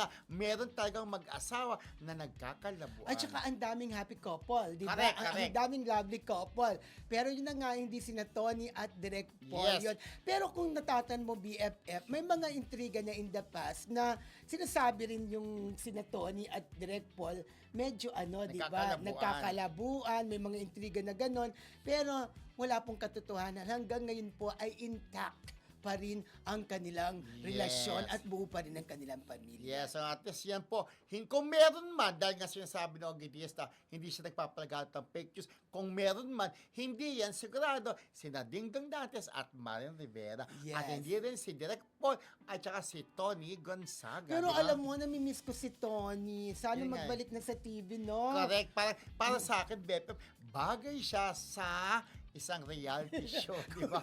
nga, meron talagang mag-asawa na nagkakalabuan. At saka ang daming happy couple, di ba? Correct, Ang correct. daming lovely couple. Pero yun na nga, hindi sina Tony at Direk Paul Yes. yun. Pero kung natatan mo BFF, may mga intriga na in the past na sinasabi rin yung sina Tony at Direk Paul, medyo di ba? Nagkakalabuan, may mga intriga na ganon. Pero wala pong katotohanan. Hanggang ngayon po ay intact pa rin ang kanilang relasyon at buo pa rin ang kanilang pamilya. Yes, so at least yan po. Kung meron man, dahil nga sinasabi ng Ogidista, hindi siya nagpapalagat ng fake news. Kung meron man, hindi yan sigurado sina Dingdong Dantes at Marian Rivera. Yes. At hindi rin si Direk Paul at saka si Tony Gonzaga. Pero di ba? alam mo, namimiss ko si Tony. Sana Yun nga magbalik na sa TV, no? Correct. Para sa akin, Bepep, bagay siya sa isang reality show, di ba?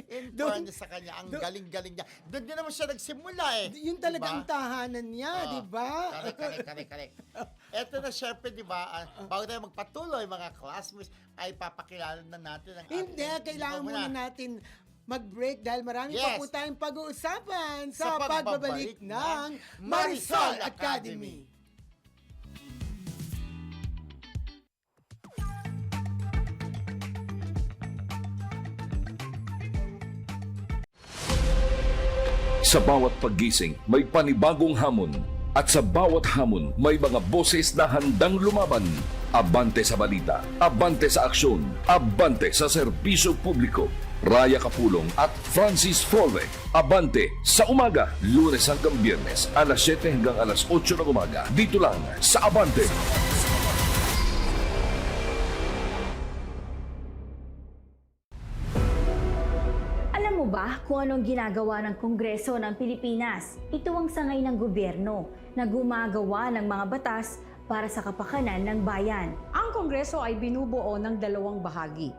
In fairness sa kanya, ang galing-galing niya. Doon din naman siya nagsimula Yun talagang tahanan niya, di ba? Correct. Eto na, syempre, di ba, bago tayo magpatuloy, mga classmates, ay papakilala na natin ang Hindi, kailangan Di ba muna natin mag-break dahil marami pa Yes. po tayong pag-uusapan Sa sa pagbabalik pagbabalik ng Marisol Marisol Academy. Academy. Sa bawat paggising, may panibagong hamon. At sa bawat hamon, may mga boses na handang lumaban. Abante sa balita, abante sa aksyon, abante sa serbisyo publiko. Raya Kapulong at Francis Folve. Abante sa umaga, Lunes hanggang Biyernes, alas 7 hanggang alas 8 ng umaga. Dito lang sa Abante. Alam mo ba kung anong ginagawa ng Kongreso ng Pilipinas? Ito ang sangay ng gobyerno na gumagawa ng mga batas para sa kapakanan ng bayan. Ang Kongreso ay binubuo ng dalawang bahagi.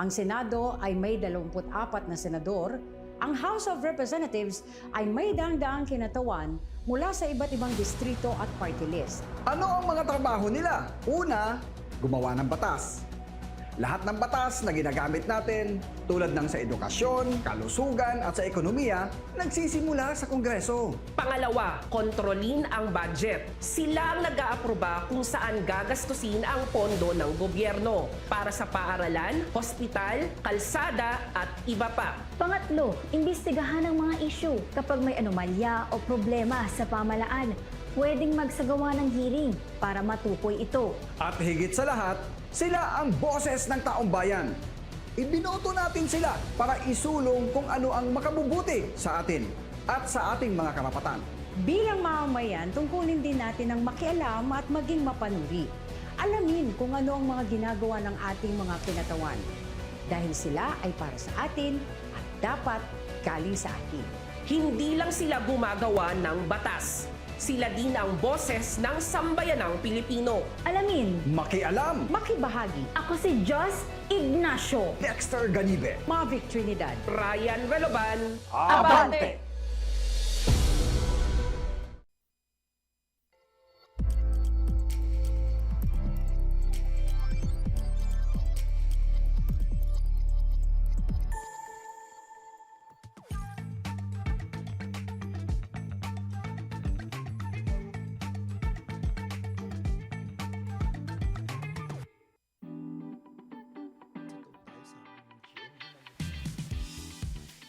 Ang Senado ay may 24 na senador. Ang House of Representatives ay may daang-daang kinatawan mula sa iba't ibang distrito at party list. Ano ang mga trabaho nila? Una, gumawa ng batas. Lahat ng batas na ginagamit natin, tulad ng sa edukasyon, kalusugan at sa ekonomiya, nagsisimula sa Kongreso. Pangalawa, kontrolin ang budget. Sila ang nag-aaproba kung saan gagastusin ang pondo ng gobyerno para sa paaralan, hospital, kalsada at iba pa. Pangatlo, imbestigahan ang mga issue. Kapag may anomalya o problema sa pamalaan, pwedeng magsagawa ng hearing para matukoy ito. At higit sa lahat, sila ang boses ng taong bayan. Ibinoto natin sila para isulong kung ano ang makabubuti sa atin at sa ating mga karapatan. Bilang mamamayan, tungkulin din natin ang makialam at maging mapanuri. Alamin kung ano ang mga ginagawa ng ating mga kinatawan. Dahil sila ay para sa atin at dapat galing sa atin. Hindi lang sila gumagawa ng batas. Sila din ang boses ng sambayanang Pilipino. Alamin, Makialam! Makibahagi. ako si Jos Ignacio. Dexter Ganibe. Mavic Trinidad. Ryan Veloban, Abante!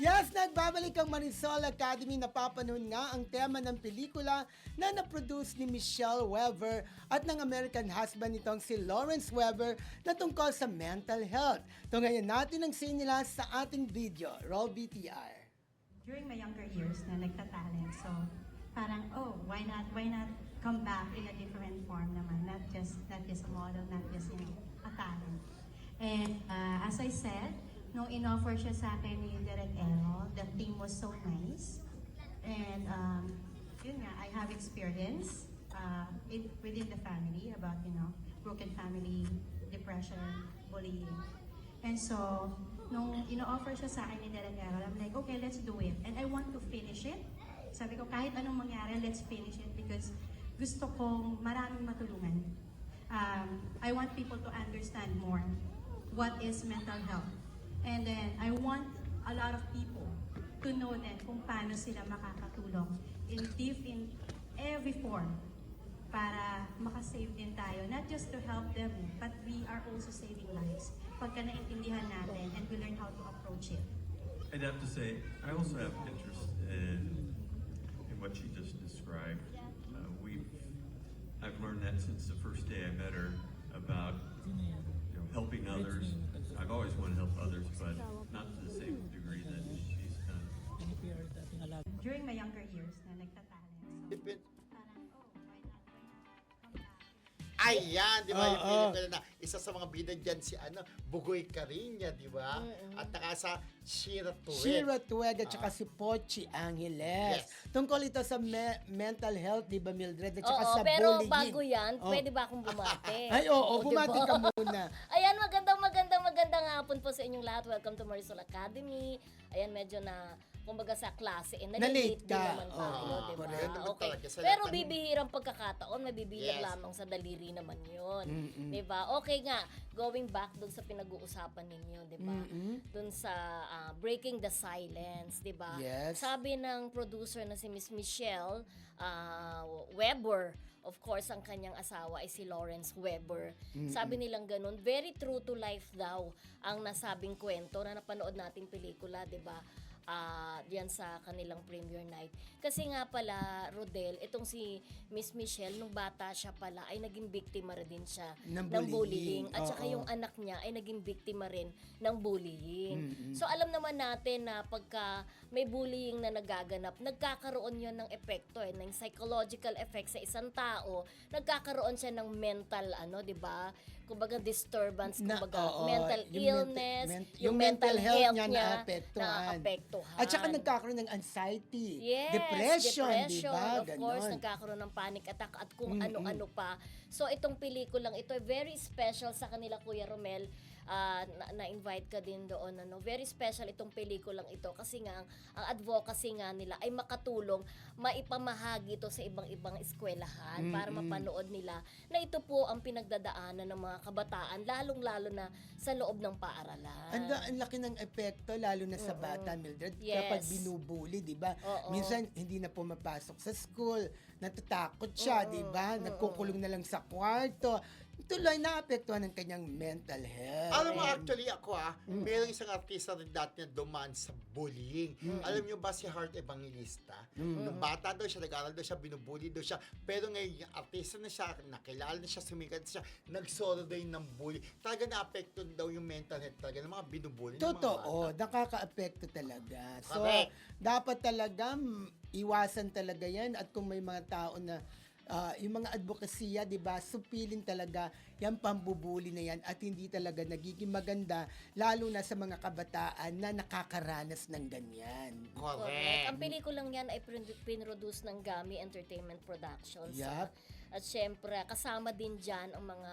Yes, nagbabalik ang Marisol Academy. Napapanahon nga ang tema ng pelikula na naproduce ni Michelle Weber at ng American husband nitong si Lawrence Weber na tungkol sa mental health. Tungayan natin ang scene nila sa ating video. Roll BTR. During my younger years na nagtatalent, so parang, why not come back in a different form naman, not just a model, not just a talent. And as I said, nung in-offer siya sa akin ni Direk Ero, the team was so nice. And yun nga, I have experience within the family about, broken family, depression, bullying. And so, nung ino-offer siya sa akin ni Direk Ero, I'm like, okay, let's do it. And I want to finish it. Sabi ko, kahit anong mangyari, let's finish it because gusto kong maraming matulungan. I want people to understand more what is mental health. And then, I want a lot of people to know then kung paano sila makakatulong in every form para makasave din tayo. Not just to help them, but we are also saving lives. Pagka naintindihan natin and we learn how to approach it. I'd have to say, I also have interest in what she just described. I've learned that since the first day I met her about helping others. I've always wanted to help others, but not to the same degree that she's done. During my younger years na nagtatalent. So, Depend- parang, why not come back? Ayan, di ba? Yung Oo. pelikula na isa sa mga bida dyan si Bugoy Cariña, di ba? At saka sa Shira Tuwet. Shira Tuweg at saka si Pochi Angeles. Yes. Tungkol ito sa mental health, di ba, Mildred? At saka Oo, sa pero bullying. bago yan, Oh. pwede ba akong bumate? Ay, oo, Oo, bumati diba? ka muna. Ayan, magandang hapon po sa inyong lahat. Welcome to Marisol Academy. Ayan, medyo na, kumbaga sa klase, Na-late din ka. naman tayo, Oo, di ba? correct. Naman Okay. talaga sa Pero lahat ng- bibihirang pagkakataon, mabibilang Yes. lamang sa daliri naman yun. Di ba? Okay nga, going back dun sa pinag-uusapan ninyo, di ba? Dun sa Breaking the Silence, di ba? Yes. Sabi ng producer na si Miss Michelle Weber, of course, ang kanyang asawa ay si Lawrence Weber. Sabi nilang ganun, very true to life daw ang nasabing kwento na napanood nating pelikula, di ba? Diyan sa kanilang premiere night. Kasi nga pala, Rodel, itong si Miss Michelle, nung bata siya pala, ay naging biktima rin siya Ng ng bullying. bullying. At saka Oo. yung anak niya ay naging biktima rin ng bullying. So alam naman natin na pagka may bullying na nagaganap, nagkakaroon yun ng epekto, ng psychological effect sa isang tao, nagkakaroon siya ng mental, di ba? Kumbaga disturbance, kumbaga Oo, mental yung illness, yung mental health niya niya naapektuhan. naapektuhan. At saka nagkakaroon ng anxiety, Yes, depression, di ba? Of course, nagkakaroon ng panic attack at kung ano-ano pa. So, itong pelikulang ito, very special sa kanila, Kuya Romel. Na-invite ka din doon. Very special itong pelikulang ito kasi nga, ang advocacy nga nila ay makatulong, maipamahagi ito sa ibang-ibang eskwelahan para mapanood nila na ito po ang pinagdadaanan ng mga kabataan, lalong-lalo na sa loob ng paaralan. Ang laki ng epekto, lalo na sa bata, Mildred, Yes. kapag binubuli, di ba? Oo. Minsan, hindi na pumapasok sa school, natatakot siya, di ba? Nagkukulong na lang sa kwarto. Tuloy naapektuhan ng kanyang mental health. Alam mo, actually ako mayroong isang artista rin dati na dumaan sa bullying. Alam niyo ba si Heart Evangelista? Nung bata daw siya, nag-aaral daw siya, binubully daw siya. Pero ngayon, yung artista na siya, nakilala na siya, sumikat siya, nagsolo daw yung ng bully. Talaga na-apekto daw yung mental health talaga ng mga binubully. ng mga Totoo, bata. nakaka-apekto talaga. So, Correct. dapat talaga iwasan talaga yan at kung may mga tao na yung mga advokasya, di ba, supilin talaga yung pambubuli na yan at hindi talaga nagiging maganda, lalo na sa mga kabataan na nakakaranas ng ganyan. Correct. Ang pelikulang yan ay pinroduce ng Gami Entertainment Productions. Yup. At syempre, kasama din dyan ang mga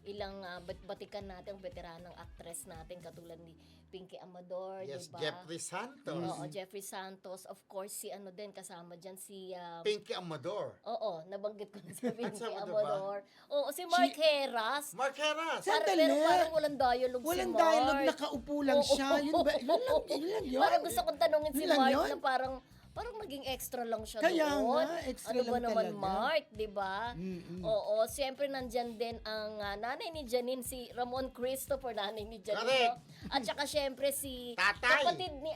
ilang batikan natin, veteranong actress natin, katulad ni Pinky Amador, Yes, diba? Jeffrey Santos. Oo, Jeffrey Santos. Of course, si din, kasama dyan, si... Pinky Amador. Oo, nabanggit ko na si Pinky Sabi, diba? Amador. Oo, si Mark Heras. Mark Heras. Sandali. Pero parang walang dialogue Walang si Mark. dialogue, nakaupo lang siya. Yun ba? Yun lang yun. Parang gusto kong tanungin si Yun lang Mark yun? na parang naging extra lang siya Kaya doon. nga, extra ano ba lang naman, talaga. Mark, di ba? Oo, siyempre nandyan din ang nanay ni Janine, si Ramon Christopher, nanay ni Janine. Correct. No? At saka siyempre si Tatay. kapatid ni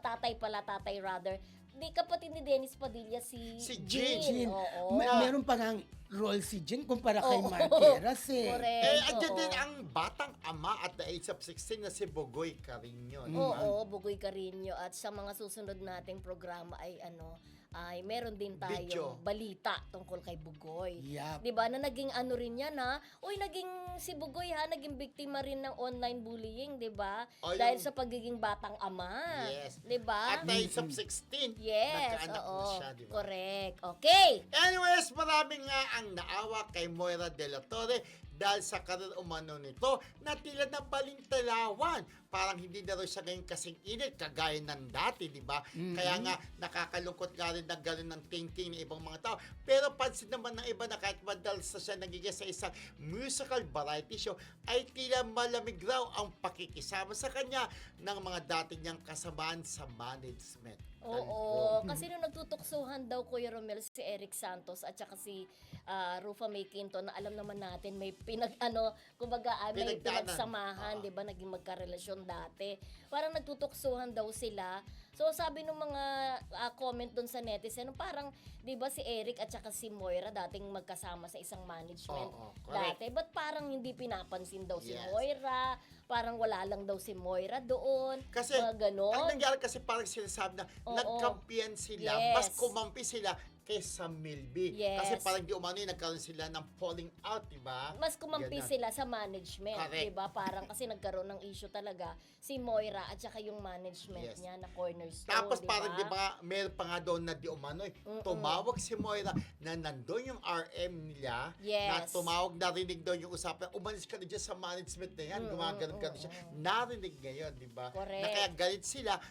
tatay rather. Di kapatid ni Dennis Padilla, si Jean. Jean. Oo. Meron pa ngang role si Jean kumpara kay Oo. Mark Heras eh. Correct. Andyan oo. din ang batang ama at the age of 16 na si Bugoy Cariño. Oo, Bugoy Carino. At sa mga susunod nating programa ay ay meron din tayong Video. balita tungkol kay Bugoy. Yup. 'Di ba? Na naging rin yan naging si Bugoy naging biktima rin ng online bullying, 'di ba? Oh, Dahil yung- sa pagiging batang ama. Yes. 'Di ba? At the age of 16, Yes, nagkaanak oo. na siya, di ba? Correct. Okay. Anyways, maraming nga ang naawa kay Moira De La Torre dahil sa karir umano nito na tila na balintalawan. Parang hindi na rin siya ngayon kasing init kagaya ng dati, di ba? Kaya nga nakakalungkot nga rin na gano'n ng thinking ng ibang mga tao. Pero pansin naman ng iba na kahit madalas na siya nagiging sa isang musical variety show, ay tila malamig raw ang pakikisama sa kanya ng mga dati niyang kasamaan sa management. Oo, kasi nung nagtutuksuhan daw Kuya Romel si Eric Santos at saka si Rufa May Quinto na alam naman natin may kumbaga may Pinagdaanan. pinagsamahan, 'di ba? Naging magkarelasyon dati. Parang nagtutuksuhan daw sila. So sabi ng mga comment doon sa netizen, parang 'di ba si Eric at saka si Moira dating magkasama sa isang management Oo, correct. dati. But parang hindi pinapansin daw si Yes. Moira, parang wala lang daw si Moira doon. Kasi, mga ganon. ang nangyari kasi parang sinasabi na Oo. nagkampiyan sila, Yes. mas kumampi sila kaysa Milby. Yes. Kasi parang di umano yung nagkaroon sila ng falling out, di ba? Mas kumampi Ganon. sila sa management, Correct. 'di ba? Parang kasi nagkaroon ng issue talaga si Moira at saka yung management Yes. niya na cornerstone, Tapos 'di parang ba? di ba, meron pa nga doon na di umano tumawag si Moira na nandun yung RM nila, na Yes. tumawag, narinig doon yung usapan, umalis ka na dyan sa management na yan, gumagano'n siya. Narinig ngayon, di ba? Correct. Na kaya galit sila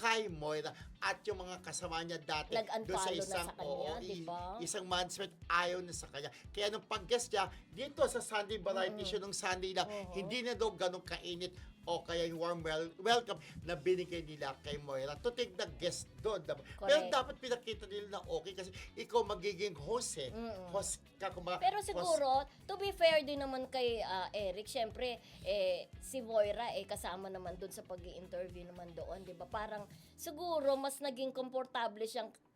kay Moira at yung mga kasama niya dati Nag-unfollow na sa kanya, di ba? isang management ayaw na sa kanya. Kaya nung pag-guest niya, dito sa Sunday Variety Show nung Sunday lang, hindi na daw ganun kainit o kaya yung warm welcome na binigay nila kay Moira to take the guest doon. Pero Correct. dapat pinakita nila na okay kasi ikaw magiging host Host ka kumbaga. Pero siguro, to be fair din naman kay Eric, syempre, si Moira, kasama naman doon sa pag-i-interview naman doon, di ba? Parang, siguro, mas naging komportable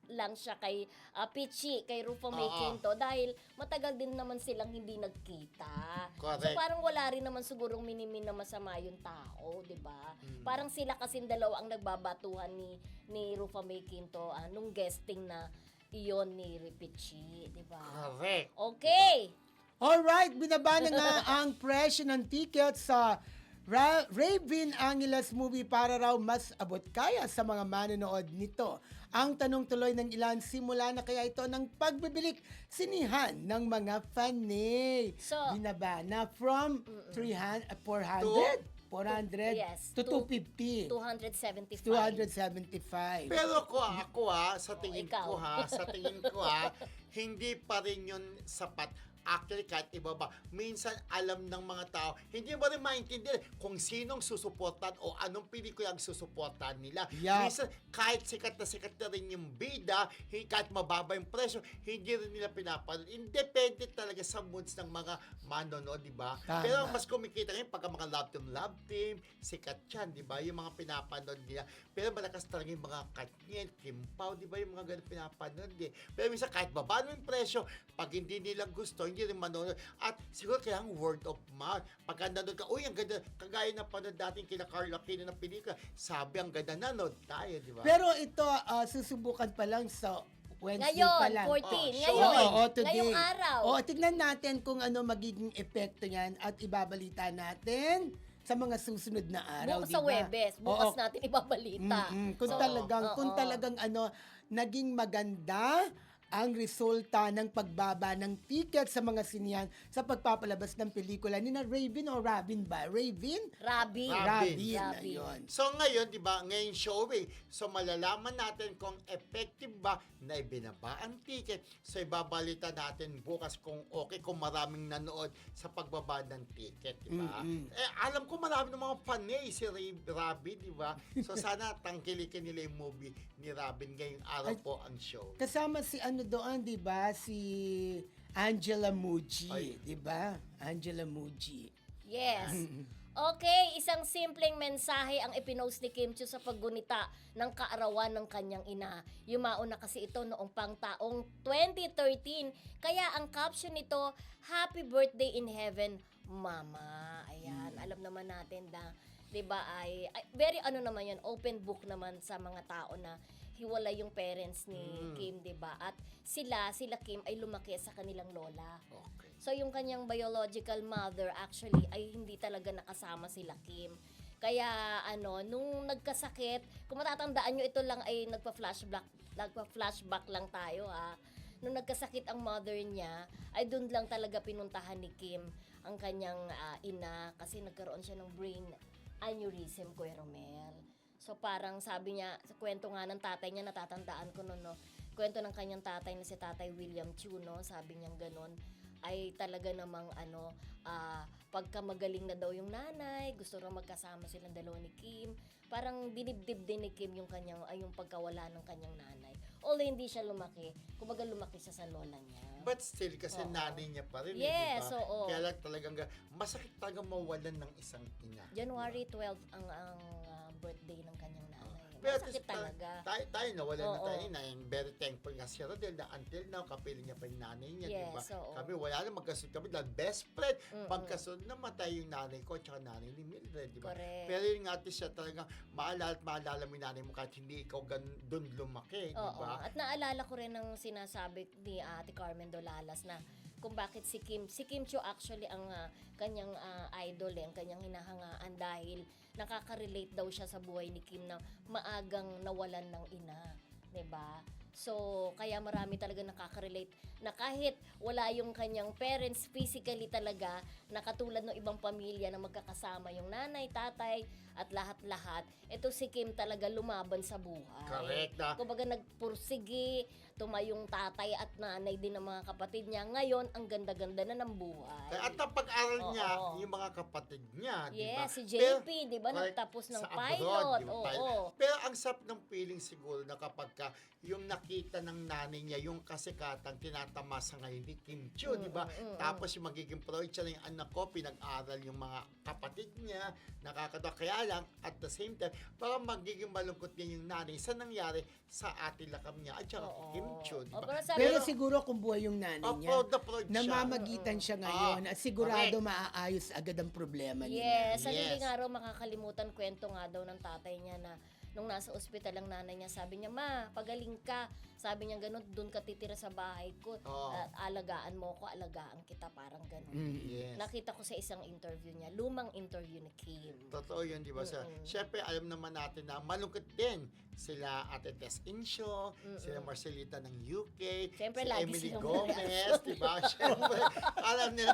lang siya kay Pichi, kay Rufa May Quinto dahil matagal din naman silang hindi nagkita. Correct. So parang wala rin naman sigurong minimin na masama yung tao, 'di ba? Parang sila kasing dalawa ang nagbabatuhan ni Rufa May Quinto nung guesting na iyon ni Pichi, 'di ba? Correct. Okay. Alright, binaba na nga ang presyo ng ticket sa Raven Angeles movie para raw mas abot kaya sa mga manonood nito. Ang tanong tuloy ng ilan, simula na kaya ito ng pagbibilik sinihan ng mga fanay. So, binaba na from 400 Yes, to to 250. 275. 275. Pero ako sa tingin ikaw. sa tingin ko hindi pa rin yun sapat. Actually, kahit ibaba, minsan alam ng mga tao, hindi mo rin maintindihan kung sinong susuportan o anong pelikula ang susuportan nila. Yeah. Minsan, kahit sikat na rin yung bida, kahit mababa yung presyo, hindi rin nila pinapanood. Independent talaga sa moods ng mga manonood, di ba? Tama. Pero mas kumikita ngayon pagka mga love team, sikat yan, di ba? Yung mga pinapanood nila. Pero malakas talaga yung mga Katniel, Kim Pao, di ba? Yung mga ganun pinapanood Pero minsan, kahit baba yung presyo, pag hindi nila gusto, hindi rin manonood. At siguro kaya ang word of mouth. Pagka nanonood ka, uy, ang ganda, kagaya na panood dating kina Carla Aquino ng pelikula, sabi ang ganda, nanood tayo, di ba? Pero ito, susubukan pa lang sa Wednesday Ngayon, pa lang. 14. Ngayon. Ngayon. Today. Ngayong araw. Tignan natin kung ano magiging epekto niyan at ibabalita natin sa mga susunod na araw, Bukas sa diba? Webes. Bukas Oo. natin ibabalita. Kung So, talagang naging maganda ang resulta ng pagbaba ng ticket sa mga sinihan sa pagpapalabas ng pelikula ni na Raven o Robin ba? Raven? Rabi. Robin. Rabi. Ayun. So ngayon, di ba, ngayon showing, so malalaman natin kung effective ba na ibinaba ang ticket. So ibabalita natin bukas kung okay, kung maraming nanood sa pagbaba ng ticket, di ba? Alam ko marami ng mga panay si Robin, di ba? So sana tangkilikin nila yung movie ni Robin ngayong araw po ang show. Kasama si doon, 'di ba? Si Angela Muji, Ay. 'di ba? Angela Muji. Yes. Okay, isang simpleng mensahe ang ipinost ni Kim Chiu sa paggunita ng kaarawan ng kanyang ina. Yumao na kasi ito noong pangtaong 2013. Kaya ang caption nito, Happy Birthday in Heaven, Mama. Ayan, alam naman natin na, 'di ba, ay very naman 'yan, open book naman sa mga tao na hiwalay yung parents ni Kim, 'di ba? At sila Kim ay lumaki sa kanilang lola. Okay. So yung kanyang biological mother actually ay hindi talaga nakasama sila Kim. Kaya nung nagkasakit, kung matatandaan nyo, ito lang ay nagpa-flashback lang tayo Nung nagkasakit ang mother niya, ay doon lang talaga pinuntahan ni Kim ang kanyang ina kasi nagkaroon siya ng brain aneurysm, Kuya Romel. So parang sabi niya, sa kwento nga ng tatay niya, natatandaan ko noon, no, kwento ng kanyang tatay na si Tatay William Chu, no, sabi niya gano'n, ay talaga namang pagka magaling na daw yung nanay, gusto raw magkasama silang dalawa ni Kim. Parang dinibdib din ni Kim yung yung pagkawala ng kanyang nanay. Although hindi siya lumaki, kumbaga lumaki siya sa lola niya. But still, kasi Oo. nanay niya pa rin, Yes, di ba? oo. Kaya lang talagang, masakit talaga mawalan ng isang ina. January 12 ang birthday ng kanyang nanay. Pero at Masakit least, talaga. tayo nawalan na Oo. tayo na. And very thankful nga si Rodel na until now, kapiling niya pa yung nanay niya, di ba? Yes, oo. Kami, wala na magkasunod kami dahil best friend. Mm-mm. Pagkasunod, namatay yung nanay ko at saka nanay ni Mildred, di ba? Correct. Pero yun nga, at least siya talagang maalala mo yung nanay mo kahit hindi ikaw doon lumaki, di Oo. ba? At naalala ko rin ang sinasabi ni Ate Carmen Dolalas na kung bakit si Kim Chiu actually ang kanyang idol, ang kanyang hinahangaan dahil nakaka-relate daw siya sa buhay ni Kim na maagang nawalan ng ina, 'di ba? So, kaya marami talaga nakaka-relate na kahit wala yung kanyang parents physically talaga, na katulad ng ibang pamilya na magkakasama yung nanay, tatay, at lahat-lahat, ito si Kim talaga lumaban sa buhay. Correct na. Kumbaga nagpursigi, tumayong tatay at nanay din ng mga kapatid niya. Ngayon, ang ganda-ganda na ng buhay. At ang pag-aral niya, Oo. yung mga kapatid niya, di ba? Yes, si JP, di ba? correct, Nagtapos ng sa pilot. abroad, yung Oo. pilot. Pero ang sarap ng feeling siguro na kapag yung nakita ng nanay niya, yung kasikatang tinatamasa ngayon ni Kim Chiu, di ba? Tapos yung magiging proud siya ng anak ko, pinag-aral yung mga kapatid niya, nakakatawa. Kaya lang, at the same time, parang magiging malungkot din yung nanay sa nangyari sa ate lakam niya at saka kay Kim Chiu, di ba? Pero siguro kung buhay yung nanay niya, proud na proud siya. namamagitan siya ngayon at sigurado maaayos agad ang problema niya. Yes, at hindi Yes. nga raw makakalimutan, kwento nga daw ng tatay niya na nung nasa ospital ang nanay niya, sabi niya, ma, pagaling ka. Sabi niya gano'n, doon ka titira sa bahay ko. Oo. Alagaan mo ko, alagaan kita, parang gano'n. Yes. Nakita ko sa isang interview niya, lumang interview ni Kim. Totoo yun, di ba? Siyempre, alam naman natin na malungkot din sila Ate Tess Insyo, sila Marcelita ng UK, Siyempre, si lagi Emily silang Gomez, di ba? Siyempre, alam nila,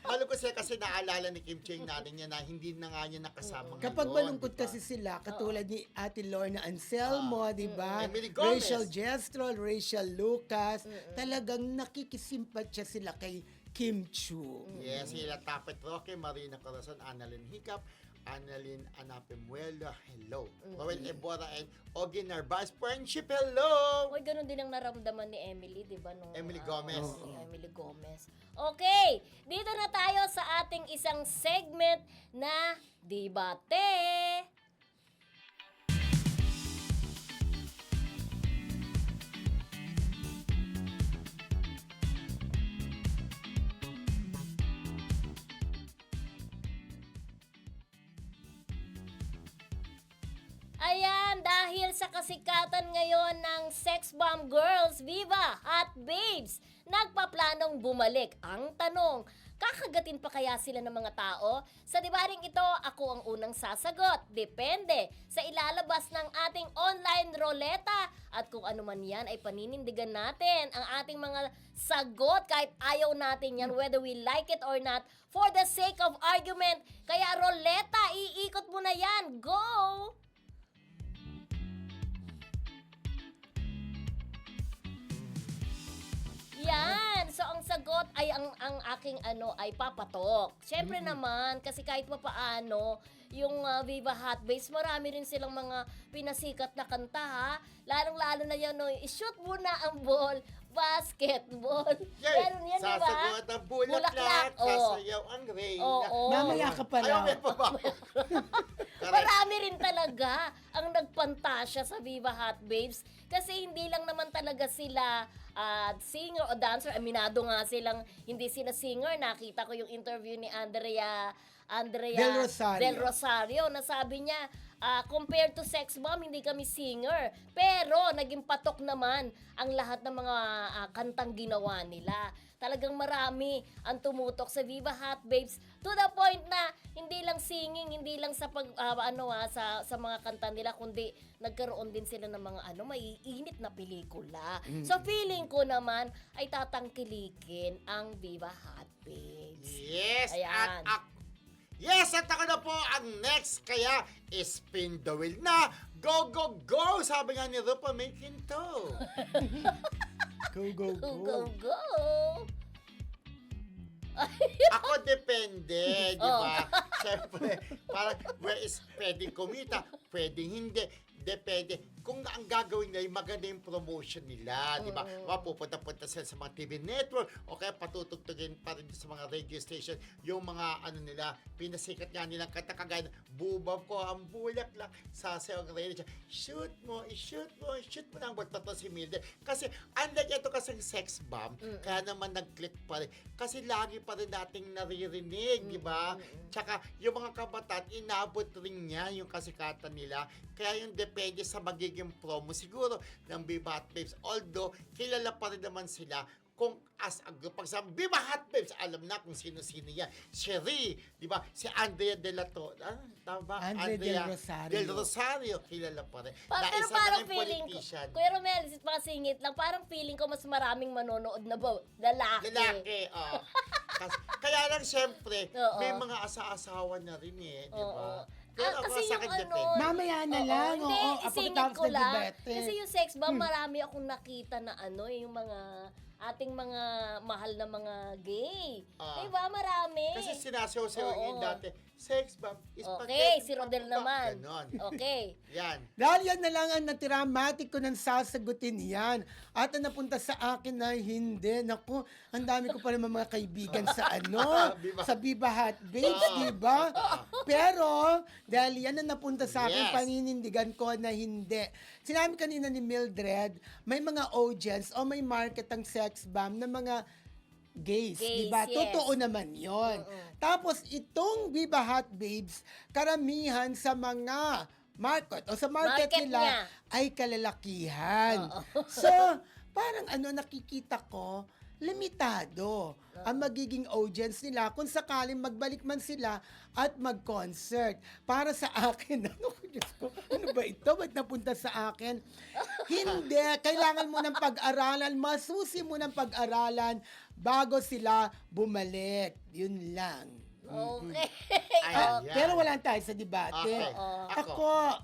malungkot sila kasi naalala ni Kim Chiu yung nanay niya na hindi na nga niya nakasama Kapag ngayon, malungkot di ba? kasi sila, katulad ni Ate Lorna Anselmo, di ba? Emily Gomez. Rachel Gestrol, Rachel Lucas, talagang nakikisimpatya sila kay Kim Chiu. Yes, sila Tapet Roque, Marina Corazon, Annalyn Hiccup, Annalyn Anapemuelo, hello. Rowel Ebora and Ogie Narvaez, friendship, hello! Hoy, ganun din ang naramdaman ni Emily, di ba? Nung, Emily Gomez. Emily Gomez. Okay, dito na tayo sa ating isang segment na Debate. Ayan, dahil sa kasikatan ngayon ng Sex Bomb Girls, Viva at Babes, nagpaplanong bumalik. Ang tanong, kakagatin pa kaya sila ng mga tao? Sa debating ito, ako ang unang sasagot. Depende sa ilalabas ng ating online roleta. At kung ano man yan, ay paninindigan natin ang ating mga sagot kahit ayaw natin yan, whether we like it or not, for the sake of argument. Kaya roleta, iikot mo na yan. Go! Yan. So ang sagot ay ang aking ay papatok. Syempre naman kasi kahit pa paano yung Viva Hot Base, marami rin silang mga pinasikat na kanta ha. Lalong-lalo na yan, no, i-shoot mo na ang ball, basketball. Ganun yan, di ba? Sasagot ang bulaklak, sasayaw ang rain. Oo. Mamaya ka pa Ayaw, lang. may pa ba? Marami rin talaga ang nagpantasya sa Viva Hot Babes kasi hindi lang naman talaga sila singer o dancer. Aminado nga silang hindi sila singer. Nakita ko yung interview ni Andrea Del Rosario. Del Rosario na sabi niya compared to Sex Bomb, hindi kami singer. Pero naging patok naman ang lahat ng mga kantang ginawa nila. Talagang marami ang tumutok sa Viva Hot Babes to the point na hindi lang singing, hindi lang sa sa mga kanta nila, kundi nagkaroon din sila ng mga maiinit na pelikula. So feeling ko naman ay tatangkilikin ang Viva Hot Babes. Yes, Ayan. Yes, at ako na po ang next, kaya spin the wheel na. Go, go, go! Sabi nga ni Rupa, make to. Go, go, Go, go. go, go! Ako depende, di ba? Siyempre, parang pwedeng kumita, pwedeng hindi. Depende. Kung ang gagawin nila, maganda yung promotion nila, di ba? Mapupunta-punta sila sa mga TV network o kaya patutugtugin pa rin sa mga radio station yung mga nila, pinasikat nga nilang kanta kagaya, bubab ko ang bulaklak sa sayong radio. Shoot mo lang. Ba't to si Mildred? Kasi, unlike ito kasing Sex Bomb, kaya naman nag-click pa rin. Kasi lagi pa rin nating naririnig, di ba? Tsaka, yung mga kabataan, inabot rin niya yung kasikatan nila. Kaya yung depende sa magiging promo siguro ng Viva Hot Babes. Although, kilala pa rin naman sila kung as a group. Pag sa Viva Hot Babes, alam na kung sino-sino yan. Sherry, di ba? Si Andrea De La Torre. Tama ba? Andrea Del Rosario. Kilala pa rin. Pero parang feeling ko, Kuya Romel, pasingit lang, parang feeling ko mas maraming manonood na lalaki. Oo. Kaya lang, syempre, Oo. may mga asa-asawa na rin di ba? Pero kasi sa akin yung depende. Mamaya na lang. Hindi, isingit pagkatapos ko ng lang. debate. Kasi yung Sex Bomb, marami akong nakita na yung mga ating mga mahal na mga gay. Diba? Marami. Kasi sinasayaw-sayaw yun dati. Sex Bomb is Okay, si Rodel naman. Ganon. Okay. Yan. Dahil yan na lang ang natira, matik ko nang sasagutin yan. At ang napunta sa akin na hindi. Naku, ang dami ko pa naman mga kaibigan sa sa Viva Hot Babes, di ba? Pero, dahil yan ang napunta sa akin, Yes. paninindigan ko na hindi. Sinabi kanina ni Mildred, may mga audience o may market ang Sex Bomb na mga gays, di ba? yes. Totoo naman yon. Tapos itong Viva Hot Babes, karamihan sa mga market o sa market Market nila niya. ay kalalakihan. So, parang nakikita ko, limitado ang magiging audience nila kung sakaling magbalik man sila at mag-concert. Para sa akin, Diyos ko, ano ba ito? Ba't napunta sa akin? Hindi. Kailangan mo ng pag-aralan. Masusi mo ng pag-aralan bago sila bumalik. Yun lang. Okay. Ayan. Pero wala tayo sa debate. Okay. Ako,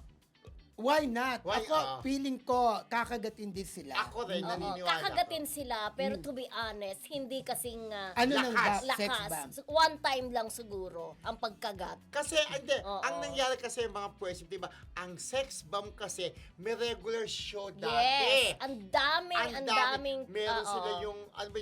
why not? Why, Ako, feeling ko, kakagatin din sila. Ako rin, naniniwala Kakagatin sila, pero to be honest, hindi kasing Ano nang lakas. sex bomb? lakas. One time lang siguro ang pagkagat. Kasi, hindi, Oo. ang nangyari kasi mga pwes, di ba, ang Sex Bomb kasi, may regular show dati. Yes, ang daming Meron sila yung,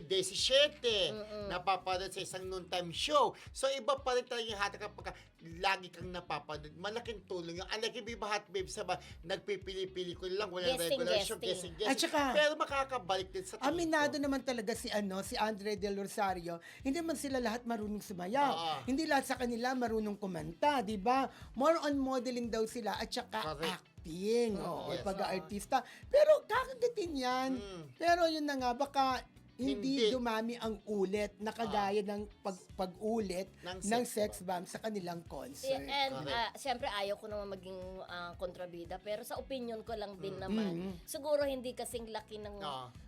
Daisy Shete, napapanood sa isang noontime show. So, iba pa rin talaga yung hata kapag lagi kang napapanood. Malaking tulong yung, unlike yung Viva Hot Babes, nagpipili-pili ko lang, walang regular show, guessing. At saka, pero makakabalik din sa tingin aminado ko. naman talaga si Andre Del Rosario, hindi man sila lahat marunong sumayaw. Oo. Hindi lahat sa kanila marunong kumanta, di ba? More on modeling daw sila at saka Correct. acting. Oo, Yes. pag-artista. Pero kakagatin yan. Pero yun na nga, baka hindi Hindi. dumami ang ulit na kagaya ng pag-ulit ng Ng sex bomb sa kanilang concert. And Correct. syempre ayaw ko naman maging kontrabida, pero sa opinion ko lang din naman, siguro hindi kasing laki ng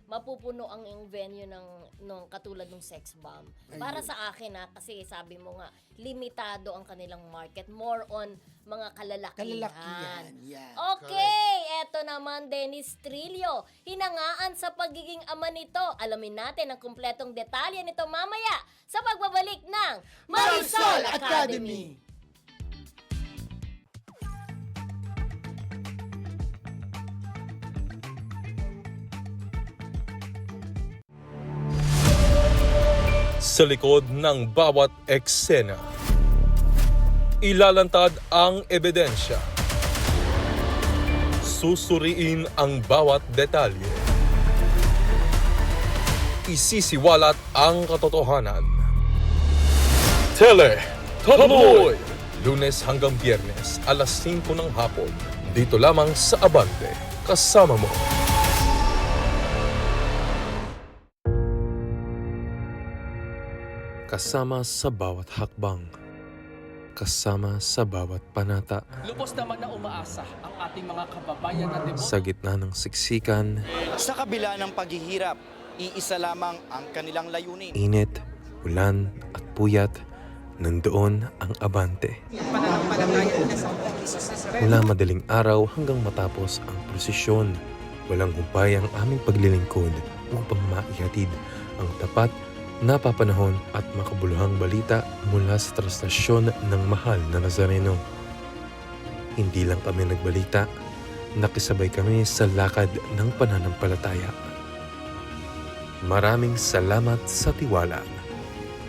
mapupuno ang yung venue ng katulad ng Sex Bomb. Para sa akin kasi sabi mo nga, limitado ang kanilang market, more on mga kalalakihan. Yeah. Okay, eto naman Dennis Trillo, hinangaan sa pagiging ama nito. Alamin natin ang kumpletong detalye nito mamaya sa pagbabalik ng Marisol Academy. Sa likod ng bawat eksena, ilalantad ang ebidensya. Susuriin ang bawat detalye. Isisiwalat ang katotohanan. Tele, Tabloid, Lunes hanggang Biyernes, alas 5 ng hapon. Dito lamang sa Abante. Kasama mo. Kasama sa bawat hakbang. Kasama sa bawat panata. Lubos naman na umaasa ang ating mga kababayan na deboto. Sa gitna ng siksikan, Sa kabila ng paghihirap, iisa lamang ang kanilang layunin. init, ulan at puyat, nandoon ang Abante. Mula madaling araw hanggang matapos ang prosesyon, walang humpay ang aming paglilingkod upang maihatid ang tapat, napapanahon at makabuluhang balita mula sa trastasyon ng mahal na Nazareno. Hindi lang kami nagbalita, nakisabay kami sa lakad ng pananampalataya. Maraming salamat sa tiwala.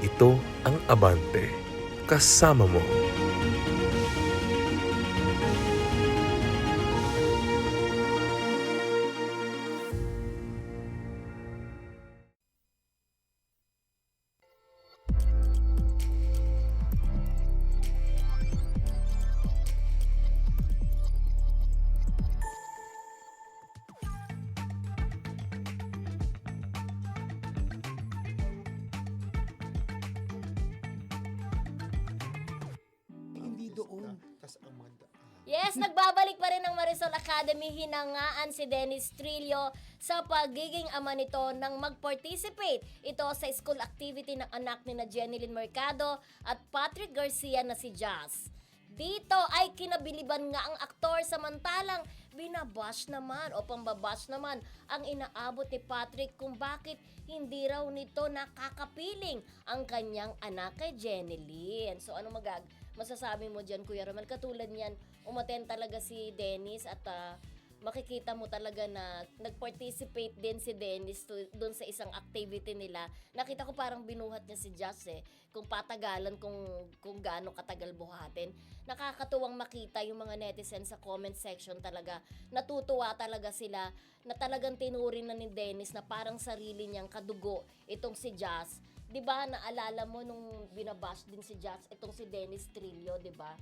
Ito ang Abante. Kasama mo. Hindi doon. Tas ang mga Yes, nagbabalik pa rin ang Marisol Academy. Hinangaan si Dennis Trillo sa pagiging ama nito nang mag-participate ito sa school activity ng anak ni na Jenilyn Mercado at Patrick Garcia na si Jazz. Dito ay kinabiliban nga ang aktor samantalang binabash naman o pambabash naman ang inaabot ni Patrick kung bakit hindi raw nito nakakapiling ang kanyang anak kay Jenilyn. So ano masasabi mo dyan, Kuya Romel? Katulad niyan, umaten talaga si Dennis at makikita mo talaga na nag-participate din si Dennis doon sa isang activity nila. Nakita ko parang binuhat niya si Jazz kung patagalan kung gaano katagal buhatin. Nakakatuwang makita yung mga netizens sa comment section talaga. Natutuwa talaga sila na talagang tinuring na ni Dennis na parang sarili niyang kadugo itong si Jazz. 'Di ba naalala mo nung binabash din si Jazz itong si Dennis Trillo, 'di ba?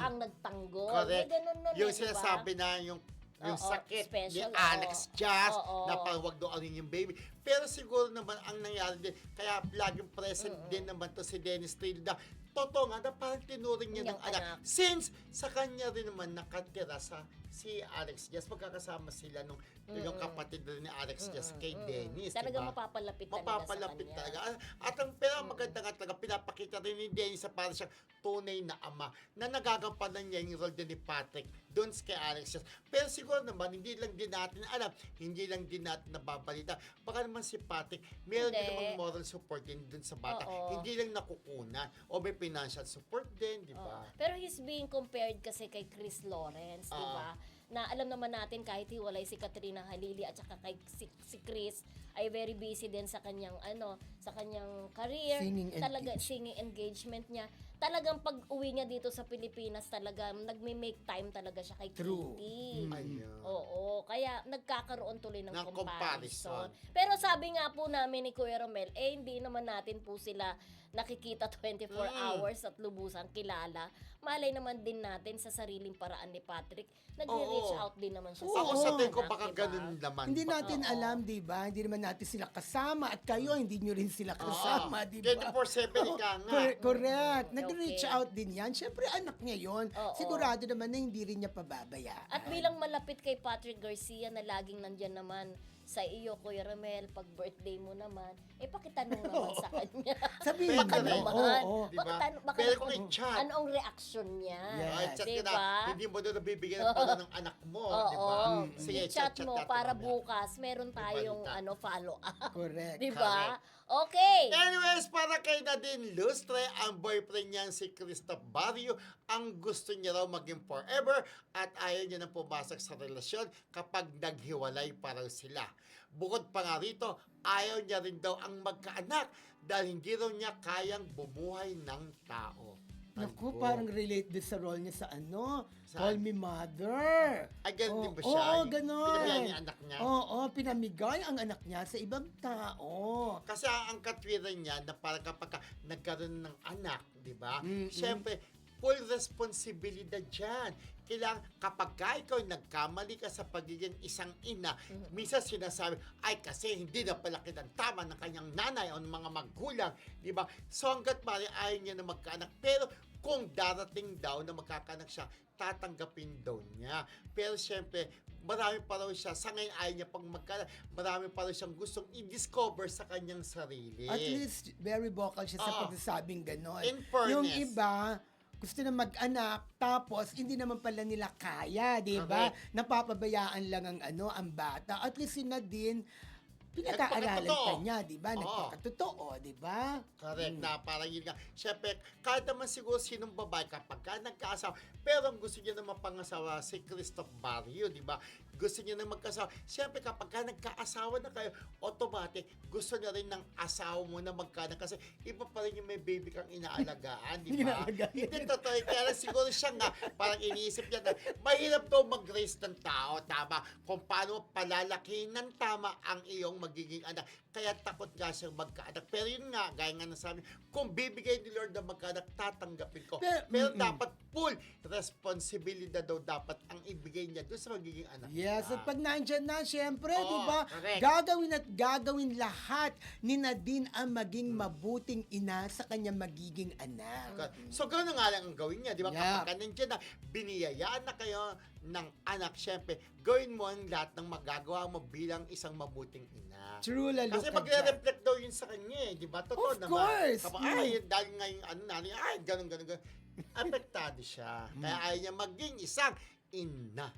Ang nagtanggol. Correct. May ganun nun, Yung diba? sinasabi na yung Oo, sakit special, ni Alex Jazz Oo. na parang wag doon yung baby. Pero siguro naman ang nangyari din, kaya laging present din naman to si Dennis Trillo. Totoo nga na parang tinuring niya ng Yung anak. Since sa kanya rin naman nakatira si Alex Jazz, magkakasama sila nung yung kapatid rin ni Alex Jazz kay Dennis. Talaga diba? mapapalapit talaga Mapapalapit sa kanya. talaga. At ang pero ang maganda nga talaga, pinapakita rin ni Dennis sa parang siyang tunay na ama na nagagampanan niya yung role din ni Patrick doon kay Alex Jazz. Pero siguro naman, hindi lang din natin alam, hindi lang din natin nababalita. Baka naman si Patrick, meron din Hindi. namang moral support din dun sa bata. Oo. Hindi lang nakukunan o may financial support din, di ba? Pero he's being compared kasi kay Chris Lawrence, di ba? Na alam naman natin kahit hiwalay si Katrina Halili at saka kay si Chris ay very busy din sa kanyang sa kanyang career, singing engagement niya. Talagang pag-uwi niya dito sa Pilipinas talaga nagme-make time talaga siya kay Kitty. Ayun. Oo, kaya nagkakaroon tuloy ng comparison. Pero sabi nga po namin ni Kuya Romel, hindi naman natin po sila nakikita 24 hours at lubusang kilala. Malay naman din natin sa sariling paraan ni Patrick, nagre-reach out din naman siya Ako sa tingin ko baka ganun naman. Hindi natin alam, di ba? Hindi naman natin sila kasama at kayo, hindi nyo rin sila kasama, di ba? 24/7 ka nga. Correct. Nag-reach out din yan. Siyempre, anak niya yun. Oo. Sigurado naman na hindi rin niya pababayaan. At bilang malapit kay Patrick Garcia na laging nandyan naman sa iyo, Kuya Romel, pag birthday mo naman, pakitanong naman sa kanya. Sabihin baka mo, naman. oo. Diba? Baka Pero naman, kung i-chat. ano ang reaction niya? Ay, chat ka Diba? na, hindi mo doon nabibigyan ng pala ng anak mo, di ba? Sige, I-chat mo natin para mamaya. bukas meron tayong balita. follow-up. Correct. Di ba? Okay. Anyways, para kay Nadine Lustre, ang boyfriend niya si Christoph Barrio, ang gusto niya raw maging forever at ayaw niya nang pumasok sa relasyon kapag naghiwalay pa raw sila. Bukod pa nga rito, ayaw niya rin daw ang magkaanak dahil hindi raw niya kayang bumuhay ng tao. Naku, Ano? parang relate din sa role niya sa Saan? Call Me Mother. Ay, ganun din ba siya? Oo, ganun. Pinamigay niya anak niya? Oo, pinamigay ang anak niya sa ibang tao. Kasi ang katwiran niya na parang kapag nagkaroon ng anak, di ba? Siyempre, full responsibilidad dyan. Kailangan, kapag ka ikaw nagkamali ka sa pagiging isang ina, minsan sinasabi, ay kasi hindi na palaki ng tama ng kanyang nanay o ng mga magulang, di ba? So hanggat mali, ayaw niya na magkaanak. Pero kung darating daw na magkakaanak siya, tatanggapin daw niya. Pero syempre, marami pa raw siya, sa ngayon ayaw niya pang magkaanak, marami pa raw siyang gustong i-discover sa kanyang sarili. At least, very vocal siya sa pagsasabing gano'n. In fairness. Yung iba, gusto na mag-anak, tapos hindi naman pala nila kaya, di ba? Correct. Napapabayaan lang ang bata. At least si Nadine, pinag-aaralan Nagpakatotoo. pa niya, di ba? Oo. Nagpakatotoo, di ba? Correct, na parang yun nga. Siyempre, kahit naman siguro sinong babae kapag ka nagkaasawa, pero ang gusto niya na mapangasawa si Christoph Barrio, di ba? Gusto niya na magkasawa. Siyempre, kapag ka nagkaasawa na kayo, automatic, gusto niya rin ng asawa mo na magkaanak kasi iba pa rin yung may baby kang inaalagaan, di ba? Inaalagaan. Hindi totoo. Kaya lang siguro siya nga, parang iniisip niya na mahirap daw mag-raise ng tao, tama? Kung paano palalakihin ng tama ang iyong magiging anak. Kaya takot nga siyang magkaanak. Pero yun nga, gaya nga nasabi, kung bibigay ni Lord ng magkaanak, tatanggapin ko. Pero dapat full responsibilidad daw dapat ang ibigay niya doon sa magiging anak. Yes, at pag nandyan na, syempre, Oo, di ba, correct. gagawin lahat ni Nadine ang maging mabuting ina sa kanyang magiging anak. So, gano'n nga lang ang gawin niya, di ba? Yeah. Kapag nandiyan na, biniyayaan na kayo ng anak, syempre, gawin mo ang lahat ng magagawa mo bilang isang mabuting ina. True, lalo Kasi ka magre-reflect daw yun sa kanya, eh, di ba? Totoo Of naman. course. Kapag, ay, dahil ngayon, ganun. Apektado siya. Kaya ayaw niya maging isang ina.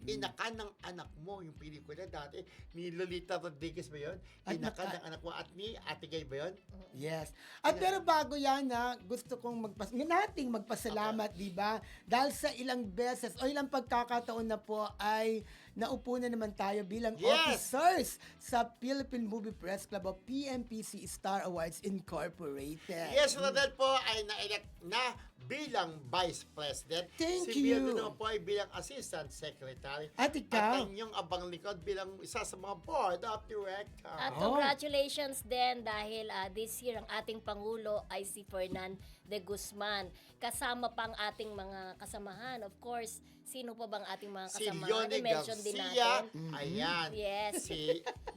Ina ka ng anak mo. Yung pelikula dati, ni Lolita Rodriguez ba yun? Ina ka ng anak mo. At ni Ate Gay ba yun? Yes. At pero bago yan, gusto kong nating magpasalamat, di ba? Dahil sa ilang beses o ilang pagkakataon na po ay naupo na naman tayo bilang officers sa Philippine Movie Press Club o PMPC Star Awards Incorporated. Yes, Rodel po ay na-elect na bilang Vice President. Thank si you. Bill naman po ay bilang Assistant Secretary. At ikaw? At ang inyong abang likod bilang isa sa mga Board of Directors. At congratulations din dahil this year ang ating Pangulo ay si Fernan de Guzman. Kasama pa ang ating mga kasamahan. Of course, sino pa bang ating mga Si kasamahan? Leonie I-mention din Garcia. natin. Ayan. Yes. Si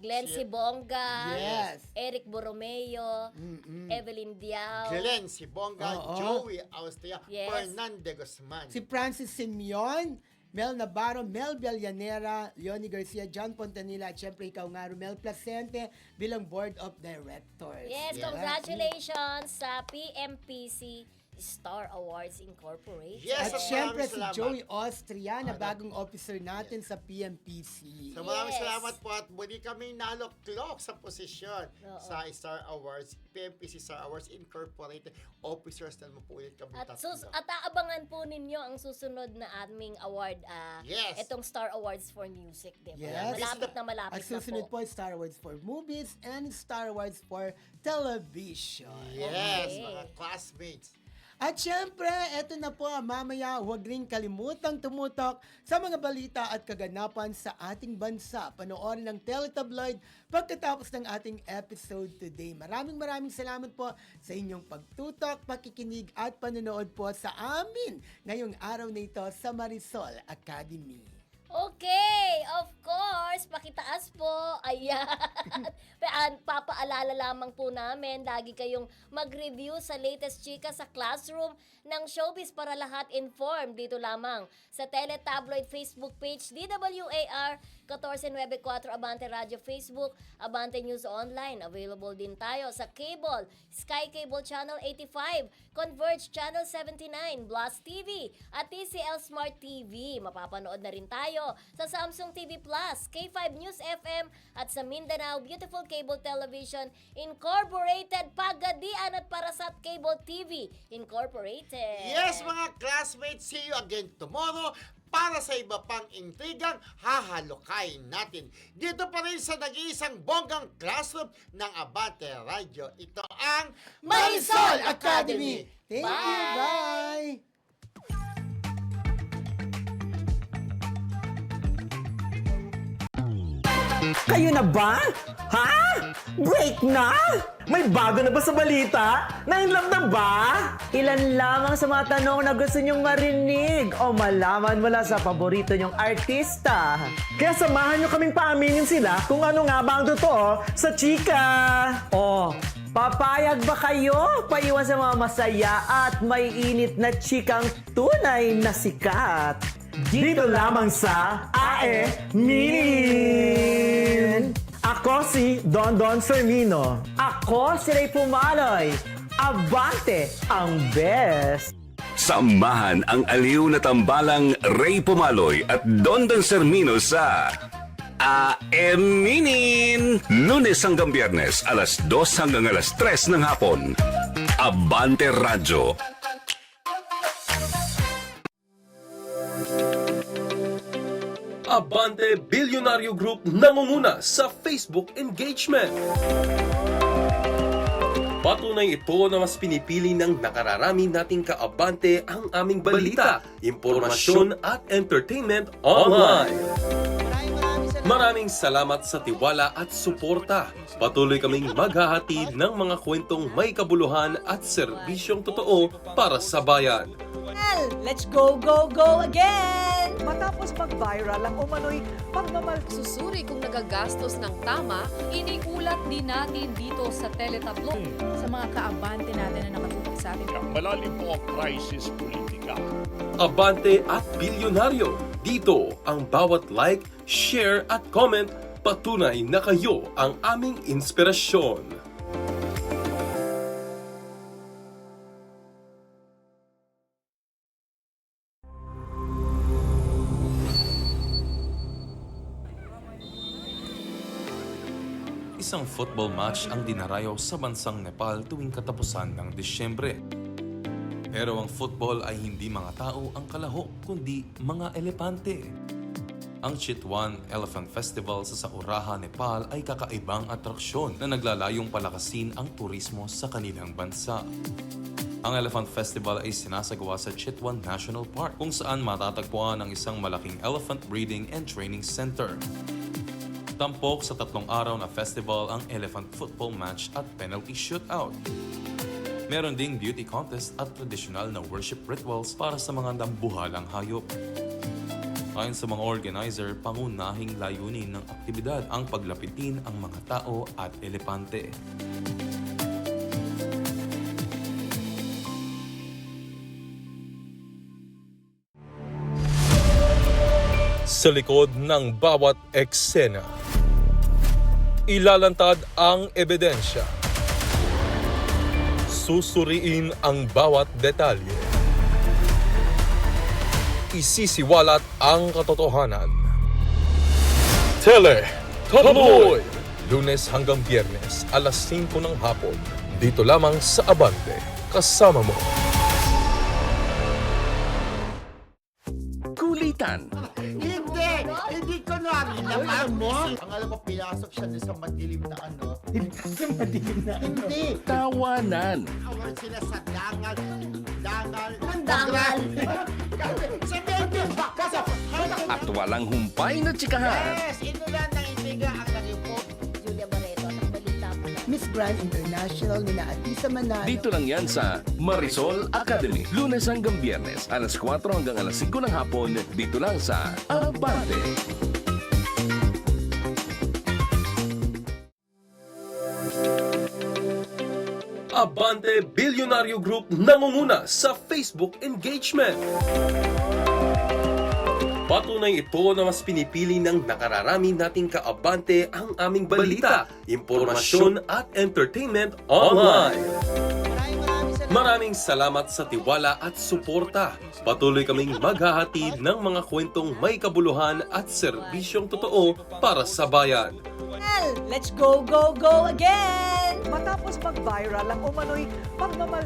Glenn Sibonga. Yes. Eric Borromeo. Evelyn Diao. Glenn Sibonga, Oo. Joey Austria, Yes. Fernande Guzman. Si Francis Simeon, Mel Navarro, Mel Villanera, Leonie Garcia, John Pontanilla, at syempre ikaw nga, Romel Placente, bilang Board of Directors. Yes, congratulations sa PMPC Star Awards Incorporated. Yes, At at syempre maraming si salamat. Joey Austria na bagong officer natin sa PMPC. So maraming Yes. salamat po at muli kami naloklok sa posisyon sa Star Awards, PMPC Star Awards Incorporated. Officers na naman po ulit kami At, tatlo. at aabangan po ninyo ang susunod na aming award, Yes. itong Star Awards for Music, di ba? Yes. Malapit At na susunod po. po, Star Awards for Movies and Star Awards for Television. Yes, Okay. mga classmates. At syempre, eto na po, mamaya huwag rin kalimutang tumutok sa mga balita at kaganapan sa ating bansa. Panoorin ng Teletabloid pagkatapos ng ating episode today. Maraming salamat po sa inyong pagtutok, pakikinig at panonood po sa amin ngayong araw na ito sa Marisol Academy. Okay, of course, pakitaas po. Ayan. Papaalala lamang po namin, lagi kayong mag-review sa latest chika sa classroom ng Showbiz para lahat informed. Dito lamang sa Teletabloid Facebook page, DWAR 1494 Abante Radio Facebook, Abante News Online. Available din tayo sa cable, Sky Cable Channel 85, Converge Channel 79, Blast TV, at TCL Smart TV. Mapapanood na rin tayo sa Samsung TV Plus, K5 News FM, at sa Mindanao Beautiful Cable Television Incorporated, Pagadian at Parasat Cable TV Incorporated. Yes, mga classmates, see you again tomorrow para sa iba pang intrigang hahalukayin natin. Dito pa rin sa nag-iisang bonggang classroom ng Abante Radio. Ito ang Marisol Academy! Thank you, Bye! bye! Kayo na ba? Ha? Break na? May bago na ba sa balita? Na-inlove na ba? Ilan lamang sa mga tanong na gusto nyong marinig o malaman mula sa paborito nyong artista. Kaya samahan nyo kaming paaminin sila kung ano nga ba ang totoo sa chika. O, papayag ba kayo? Paiwan sa mga masaya at may init na chikang tunay na sikat. Dito lamang sa AE Minin! Ako si Don Fermino. Ako si Ray Pumaloy. Abante ang best! Samahan ang aliw na tambalang Ray Pumaloy at Don Sermino sa Aeminin! Lunes hanggang Biyernes, alas 2 hanggang alas 3 ng hapon. Abante Radyo. Abante Bilyonaryo Group nangunguna sa Facebook engagement. Patunay ito na mas pinipili ng nakararami nating kaabante ang aming balita, impormasyon at entertainment online. Maraming salamat sa tiwala at suporta. Patuloy kaming maghahatid ng mga kwentong may kabuluhan at serbisyong totoo para sa bayan. Let's go, go, go again! Matapos mag-viral ang umano'y Susuri kung nagagastos ng tama, iniulat din natin dito sa Teletablo. Sa mga kaabante natin na nakatutok sa atin. Malalim po ang crisis politika. Abante at Bilyonaryo. Dito ang bawat like, share at comment patunay na kayo ang aming inspirasyon. Isang football match ang dinarayo sa bansang Nepal tuwing katapusan ng Disyembre. Pero ang football ay hindi mga tao ang kalahok, kundi mga elepante. Ang Chitwan Elephant Festival sa Sauraha, Nepal ay kakaibang atraksyon na naglalayong palakasin ang turismo sa kanilang bansa. Ang Elephant Festival ay sinasagawa sa Chitwan National Park kung saan matatagpuan ang isang malaking elephant breeding and training center. Tampok sa 3 araw na festival ang elephant football match at penalty shootout. Meron ding beauty contest at traditional na worship rituals para sa mga nambuhalang hayop. Ayon sa mga organizer, pangunahing layunin ng aktibidad ang paglapitin ang mga tao at elepante. Sa likod ng bawat eksena, ilalantad ang ebidensya. Susuriin ang bawat detalye. Isisiwalat ang katotohanan. Tabloid! Lunes hanggang Biyernes, alas 5 ng hapon. Dito lamang sa Abante. Kasama mo. Kulitan. Hindi ko naman mo. Ang alam mo, pinasok siya sa madilim na ano. Sa madilim na ano. Hindi. Tawanan. Awan sila sa dangal. Dangal. Sa medyo. At walang humpay na tsikahan. Yes, inulan ng intriga ang naging po. Julia Barreto, ang balita po na. Miss Grand International ni Atisa Manalo. Dito lang yan sa Marisol Academy. Lunes hanggang Biyernes, alas 4 hanggang alas 5 ng hapon. Dito lang sa Abante. Abante Bilyonaryo Group nangunguna sa Facebook engagement. Patunay ito na mas pinipili ng nakararami nating kaabante ang aming balita, impormasyon at entertainment online. Maraming salamat sa tiwala at suporta. Patuloy kaming maghahatid ng mga kwentong may kabuluhan at serbisyong totoo para sa bayan. Let's go, go, go again! Matapos mag-viral ang umano'y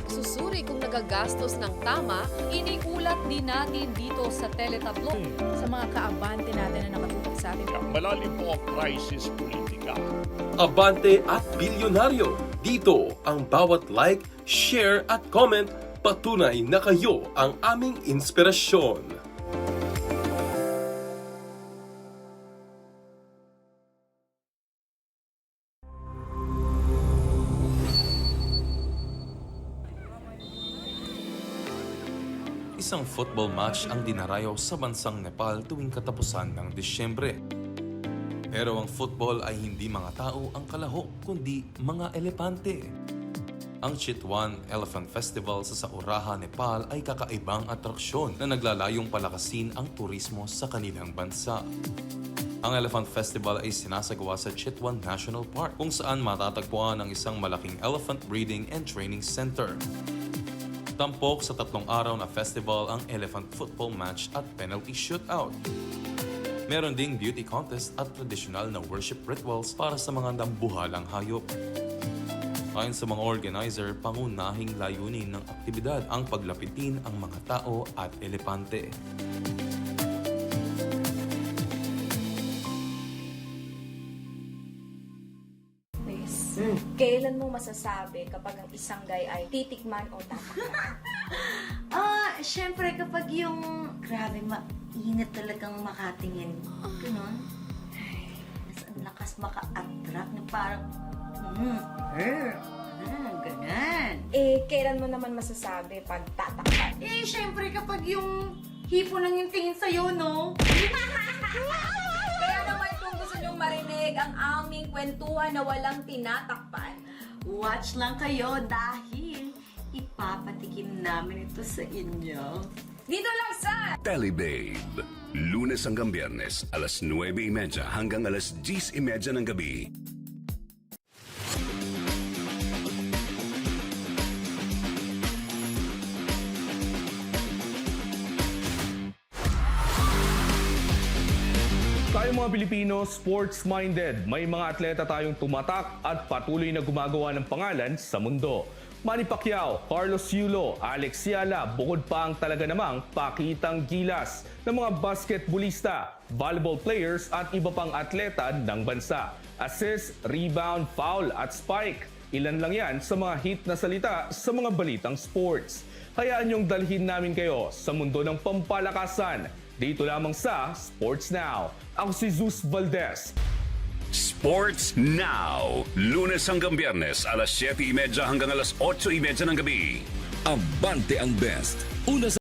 Susuri kung nagagastos ng tama, iniulat din natin dito sa Teletablo. Sa mga kaabante natin na nakatutok sa atin. Malalim po ang crisis politika. Abante at Bilyonaryo. Dito ang bawat like, share at comment patunay na kayo ang aming inspirasyon. Isang football match ang dinarayo sa bansang Nepal tuwing katapusan ng Disyembre. Pero ang football ay hindi mga tao ang kalahok, kundi mga elepante. Ang Chitwan Elephant Festival sa Sauraha, Nepal ay kakaibang atraksyon na naglalayong palakasin ang turismo sa kanilang bansa. Ang Elephant Festival ay sinasagawa sa Chitwan National Park kung saan matatagpuan ang isang malaking elephant breeding and training center. Tampok sa 3 araw na festival ang elephant football match at penalty shootout. Meron ding beauty contest at traditional na worship rituals para sa mga nambuhalang hayop. Ayon sa mga organizer, pangunahing layunin ng aktibidad ang paglapitin ang mga tao at elepante. Kailan mo masasabi kapag ang isang guy ay titikman o tatakman? Syempre kapag yung grabe mainit talagang makatingin. Ganon. Mas ang lakas maka-attract na parang ganon. Kailan mo naman masasabi pag tatakman? Syempre kapag yung hipo lang yung tingin sa'yo, no? Kaya naman kung gusto nyong marinig ang aming kwentuhan na walang tinatakpan, Watch lang kayo dahil ipapatikim namin ito sa inyo. dito lang sa Telebabe. Lunes hanggang Biyernes, alas 9:30 hanggang alas 10:30 ng gabi. Tayo mga Pilipino, sports-minded. May mga atleta tayong tumatak at patuloy na gumagawa ng pangalan sa mundo. Manny Pacquiao, Carlos Yulo, Alex Ciala, bukod pa ang talaga namang pakitang gilas ng mga basketballista, volleyball players at iba pang atleta ng bansa. Assist, rebound, foul at spike. Ilan lang yan sa mga hit na salita sa mga balitang sports. Hayaan niyong dalhin namin kayo sa mundo ng pampalakasan. Dito lamang sa Sports Now. Ako si Zeus Valdez. Sports Now. Lunes hanggang Biyernes, alas 7:30 hanggang alas 8:30 ng gabi. Abante ang best. Una sa